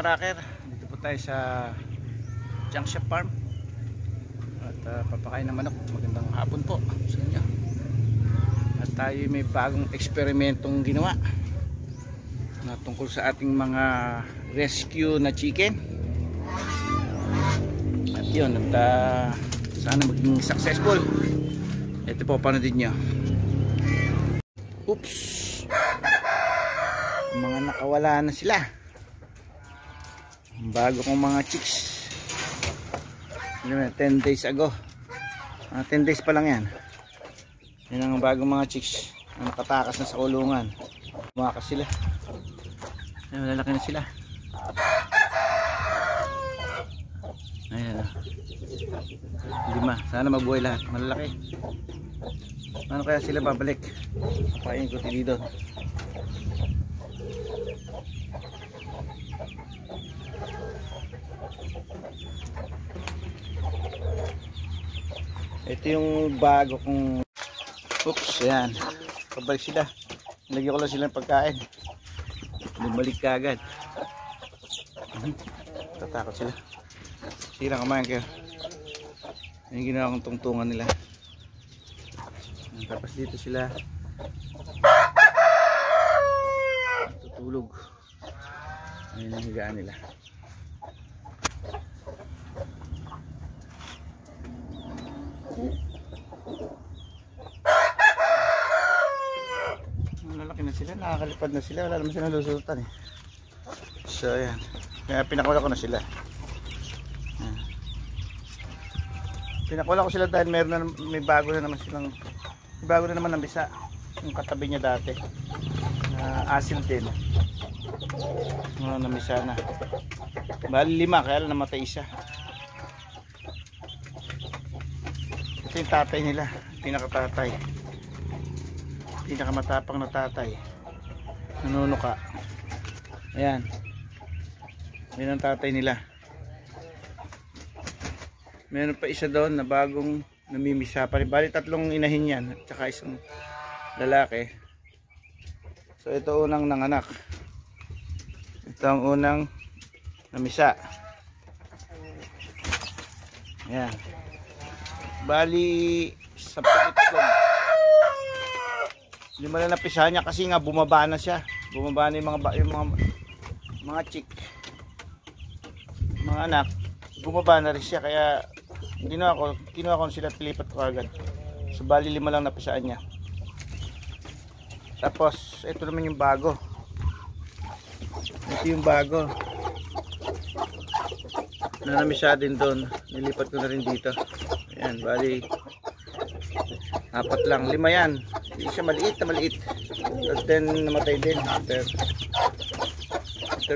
ka-tracker, dito po tayo sa Junction Farm at papakain ng manok. Magandang hapon po sa inyo. At tayo may bagong eksperimentong ginawa na tungkol sa ating mga rescue na chicken. At yun, at sana maging successful. Ito po, panoodin nyo. Oops, mga nakawala na sila. Bago kong mga chicks, 10 days ago, 10 days pa lang yan. Yan ang bagong mga chicks na nakatakas na sa kulungan. Tumakas sila. Ayan, malalaki na sila. Ayan, 5. Sana mabuhay lahat, malalaki. Ano kaya sila babalik? Papain ko tili doon. Ito yung bago kong, oops, ayan, pabalik sila. Lagyan ko lang silang pagkain, bumalik ka agad. Tatakot sila. Sirang kamayan kayo. Yung ginawa kong tungtungan nila. Tapos dito sila tutulog. Ayun ang higaan nila. Malalaki na sila, nakakalipad na sila, wala naman silang lusutan eh. So ayan, kaya pinakawala ko na sila. Pinakawala ko sila dahil meron na, may bago na naman silang, may bago na naman ng bisa yung katabi niya dati na asil din, namisa na. Bali 5, kaya lang namatay isa. Ito yung tatay nila, pinakatatay, pinakamatapang na tatay, nanunuka. Ayan, yun ang tatay nila. Meron pa isa doon na bagong namimisa pa rin. Bali 3 inahin yan at saka isang lalaki. So ito unang nanganak, ito ang unang namisa. Ayan, bali sa itlog 5 na napisa niya kasi nga bumaba na siya. Bumaba na yung mga chick, mga anak, bumaba na rin siya. Kaya kinuha ko sila, pilipat ko agad. So bali 5 lang napisaan niya. Tapos ito naman yung bago. Ito yung bago na namisa din doon, nilipat ko na rin dito. Ayan, bali 4 lang, 5 yan. Hindi siya maliit na maliit. At then namatay din after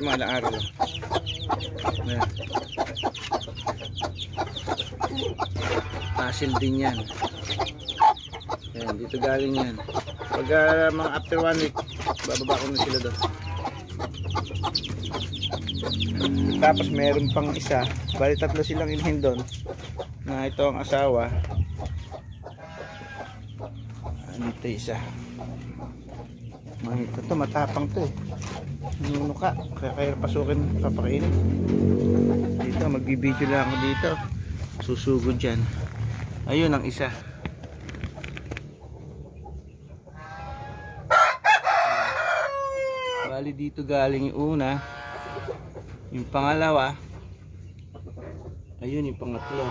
mga ilang araw lang. Ayan, asil din yan. Ayan, dito galing yan. Pag mga after 1 week, bababa ko na sila doon. Tapos meron pang isa, bali 3 silang inahin doon, na ito ang asawa. Dito isa. Ito matapang to eh, nunuka, kaya pasukin, papakainin. Dito magbibideo lang ako dito, susugod dyan. Ayun ang isa. Bali dito galing yung una, yung pangalawa, ayun yung pangatlo.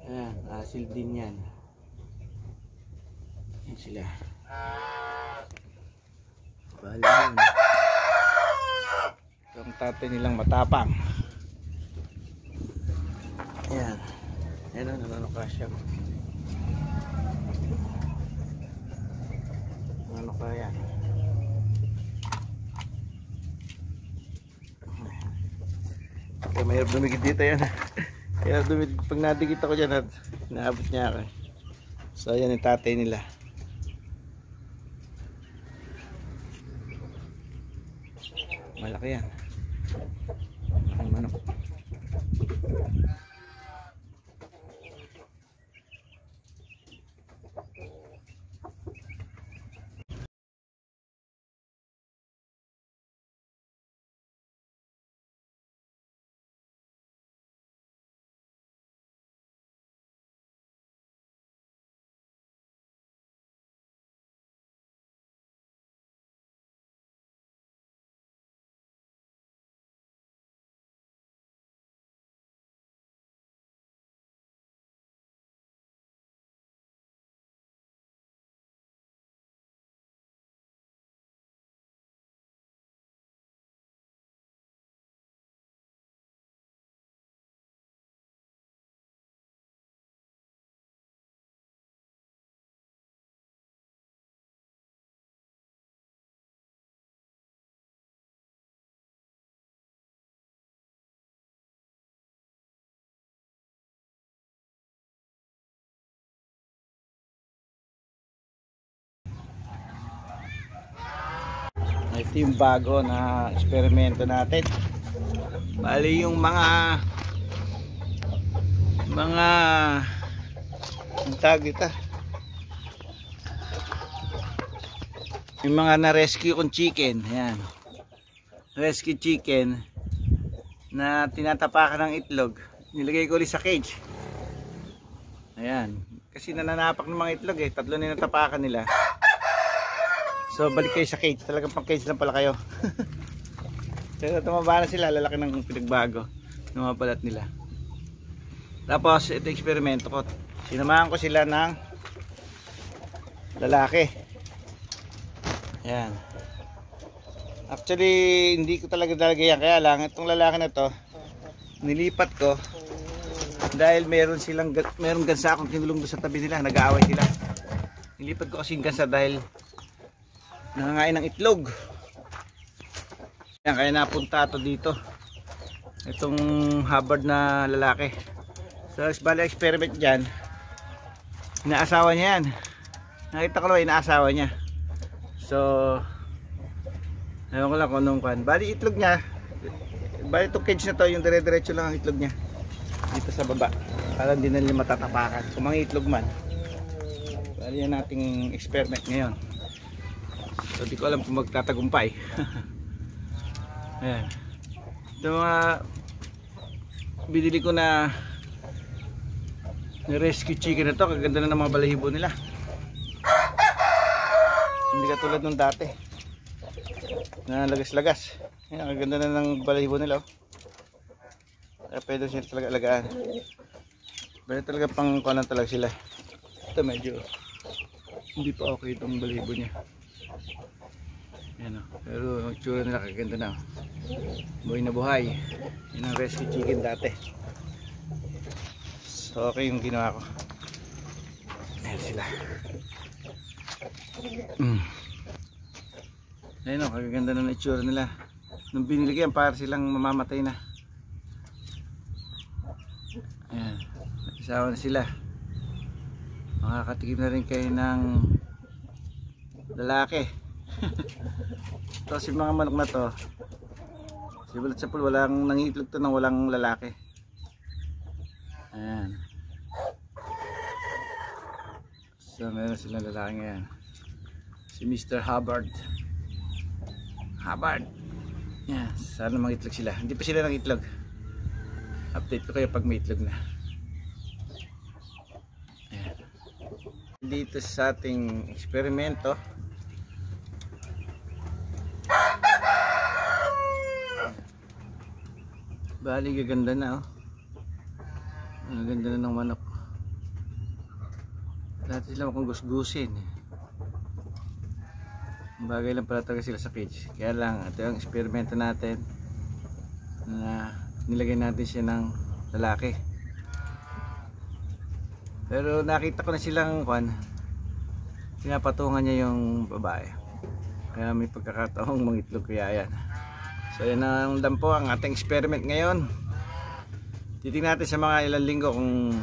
Ayan, asil din yan. Ayan sila. Bali yun, ito ang tatay nilang matapang. Ayan, ayan o, nanunuka siya. Nanunuka yan. Kaya mahirap dumikit dito yan. Kaya dumikit, pag nadikit ako dyan at naabot niya ako. So yan yung tatay nila. Malaki yan. Ang manok. Ito yung bago na eksperimento natin. Bali yung mga ang tawag dito, yung mga na-rescue kong chicken. Ayan, rescue chicken na tinatapakan ng itlog, nilagay ko ulit sa cage. Ayan, kasi nananapak ng mga itlog eh, tatlo na natapakan nila. So balik kayo sa cage, talagang pang cage lang pala kayo. Pero tumaba na sila, lalaki ng pinagbago, numapalat nila. Tapos ito eksperimento ko, sinamahan ko sila ng lalaki. Ayan, actually hindi ko talaga yan, kaya lang itong lalaki na to nilipat ko dahil meron gansa akong kinulong doon sa tabi nila, nag-aaway sila. Nilipat ko kasi yung gansa dahil nangangain ng itlog. Ayan, kaya napunta ito dito, itong Hubbard na lalaki. So bali experiment dyan, inaasawa niya yan. Nakita ko naman inaasawa niya. So ewan ko lang kung anong kan. Bali itlog niya, bali itong cage na to, yung dire-diretso lang ang itlog niya dito sa baba, para hindi na nila matatapakan kung mga itlog man. Bali yan nating experiment ngayon. So di ko alam kung magtatagumpay. Ayan, ito mga binili ko na rescue chicken na to. Kaganda na ng mga balahibo nila, hindi katulad nung dati na lagas-lagas. Ayan, kaganda na ng balahibo nila, oh. Kaya pwede sila talaga alagaan. Pero talaga pang kuhanan talaga sila. Ito medyo hindi pa okay itong balahibo niya. Ayan, oh. Pero yung tsura nila kaganda na, oh. Buhay na buhay. Yan ang rescue chicken dati. So okay yung ginawa ko. Ayan sila. Ayan, oh, kaganda na ng itsura nila. Nung binili ko yan, para silang mamamatay na. Ayan, nag-isawa na sila. Makakatikim na rin kayo ng lalaki. Ito si mga manok na to, simulat sa pool, walang nangitlog to nang walang lalaki. Ayan, so meron silang lalaki ngayon, si Mr. Hubbard. Yan, sana mangitlog sila. Hindi pa sila nangitlog. Update ko kayo pag may itlog na. Ayan, dito sa ating eksperimento, bali gaganda na, oh. Ang ganda na ng manok. Dati sila makong gusgusin. Bagay lang pala talaga sila sa cage. Kaya lang ito yung eksperimento natin na nilagay natin siya ng lalaki. Pero nakita ko na silang pinapatungan niya yung babae. Kaya may pagkakataong mangitlog, kaya yan. So yan ang dampo ang ating experiment ngayon. Titingnan natin sa mga ilang linggo kung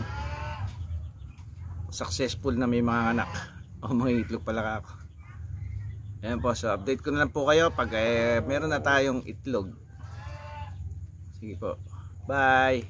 successful na may mga anak o mangitlog pala ako. Ayan po, so update ko na lang po kayo pag meron na tayong itlog. Sige po, bye.